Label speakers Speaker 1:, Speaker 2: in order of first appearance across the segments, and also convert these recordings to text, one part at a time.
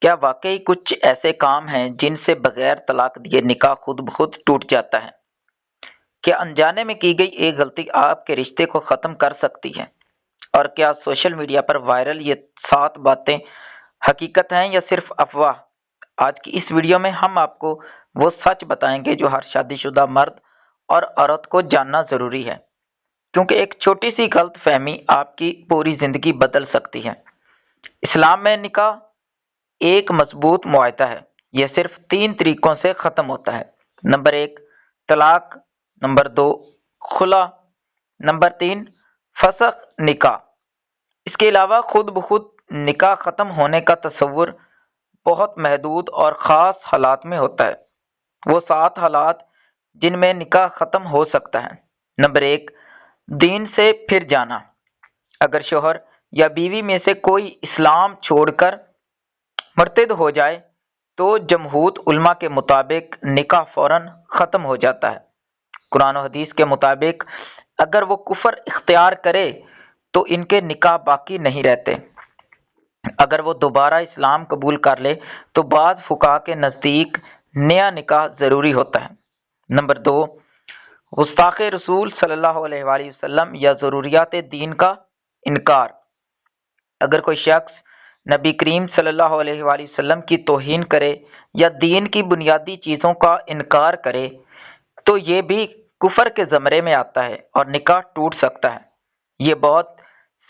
Speaker 1: کیا واقعی کچھ ایسے کام ہیں جن سے بغیر طلاق دیے نکاح خود بخود ٹوٹ جاتا ہے؟ کیا انجانے میں کی گئی ایک غلطی آپ کے رشتے کو ختم کر سکتی ہے؟ اور کیا سوشل میڈیا پر وائرل یہ 7 باتیں حقیقت ہیں یا صرف افواہ؟ آج کی اس ویڈیو میں ہم آپ کو وہ سچ بتائیں گے جو ہر شادی شدہ مرد اور عورت کو جاننا ضروری ہے، کیونکہ ایک چھوٹی سی غلط فہمی آپ کی پوری زندگی بدل سکتی ہے۔ اسلام میں نکاح ایک مضبوط معاہدہ ہے۔ یہ صرف 3 طریقوں سے ختم ہوتا ہے۔ نمبر 1 طلاق، نمبر 2 خلا، نمبر 3 فسخ نکاح۔ اس کے علاوہ خود بخود نکاح ختم ہونے کا تصور بہت محدود اور خاص حالات میں ہوتا ہے۔ وہ 7 حالات جن میں نکاح ختم ہو سکتا ہے۔ نمبر 1 دین سے پھر جانا۔ اگر شوہر یا بیوی میں سے کوئی اسلام چھوڑ کر مرتد ہو جائے تو جمہور علماء کے مطابق نکاح فوراً ختم ہو جاتا ہے۔ قرآن و حدیث کے مطابق اگر وہ کفر اختیار کرے تو ان کے نکاح باقی نہیں رہتے۔ اگر وہ دوبارہ اسلام قبول کر لے تو بعض فقہا کے نزدیک نیا نکاح ضروری ہوتا ہے۔ نمبر 2 گستاخ رسول صلی اللہ علیہ وآلہ وسلم یا ضروریات دین کا انکار۔ اگر کوئی شخص نبی کریم صلی اللہ علیہ وآلہ وسلم کی توہین کرے یا دین کی بنیادی چیزوں کا انکار کرے تو یہ بھی کفر کے زمرے میں آتا ہے اور نکاح ٹوٹ سکتا ہے۔ یہ بہت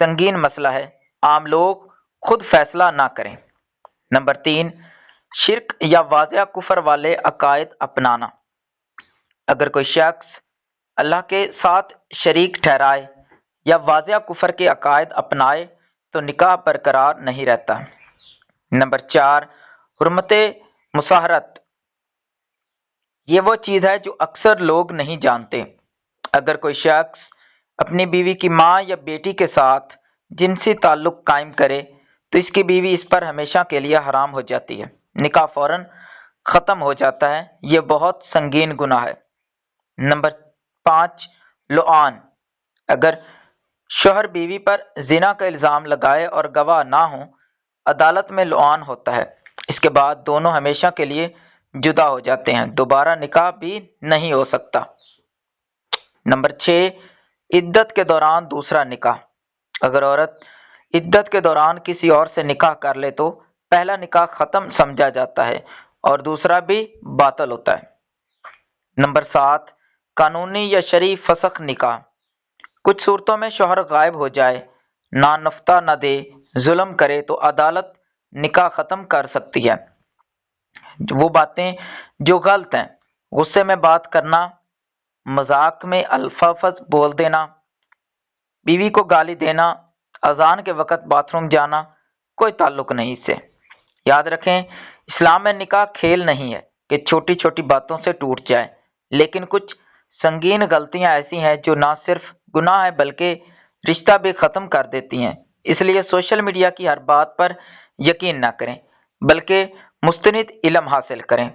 Speaker 1: سنگین مسئلہ ہے، عام لوگ خود فیصلہ نہ کریں۔ نمبر 3 شرک یا واضح کفر والے عقائد اپنانا۔ اگر کوئی شخص اللہ کے ساتھ شریک ٹھہرائے یا واضح کفر کے عقائد اپنائے تو نکاح برقرار نہیں رہتا۔ نمبر 4 حرمت مصاہرت۔ یہ وہ چیز ہے جو اکثر لوگ نہیں جانتے۔ اگر کوئی شخص اپنی بیوی کی ماں یا بیٹی کے ساتھ جنسی تعلق قائم کرے تو اس کی بیوی اس پر ہمیشہ کے لیے حرام ہو جاتی ہے۔ نکاح فوراً ختم ہو جاتا ہے۔ یہ بہت سنگین گناہ ہے۔ نمبر 5 لعان۔ اگر شوہر بیوی پر زنا کا الزام لگائے اور گواہ نہ ہوں، عدالت میں لعان ہوتا ہے۔ اس کے بعد دونوں ہمیشہ کے لیے جدا ہو جاتے ہیں، دوبارہ نکاح بھی نہیں ہو سکتا۔ نمبر 6 عدت کے دوران دوسرا نکاح۔ اگر عورت عدت کے دوران کسی اور سے نکاح کر لے تو پہلا نکاح ختم سمجھا جاتا ہے اور دوسرا بھی باطل ہوتا ہے۔ نمبر 7 قانونی یا شرعی فسخ نکاح۔ کچھ صورتوں میں شوہر غائب ہو جائے، نہ نفقہ نہ دے، ظلم کرے تو عدالت نکاح ختم کر سکتی ہے۔ وہ باتیں جو غلط ہیں، غصے میں بات کرنا، مذاق میں الفاظ بول دینا، بیوی کو گالی دینا، اذان کے وقت باتھ روم جانا، کوئی تعلق نہیں اس سے۔ یاد رکھیں اسلام میں نکاح کھیل نہیں ہے کہ چھوٹی چھوٹی باتوں سے ٹوٹ جائے، لیکن کچھ سنگین غلطیاں ایسی ہیں جو نہ صرف گناہ ہے بلکہ رشتہ بھی ختم کر دیتی ہیں۔ اس لیے سوشل میڈیا کی ہر بات پر یقین نہ کریں بلکہ مستند علم حاصل کریں۔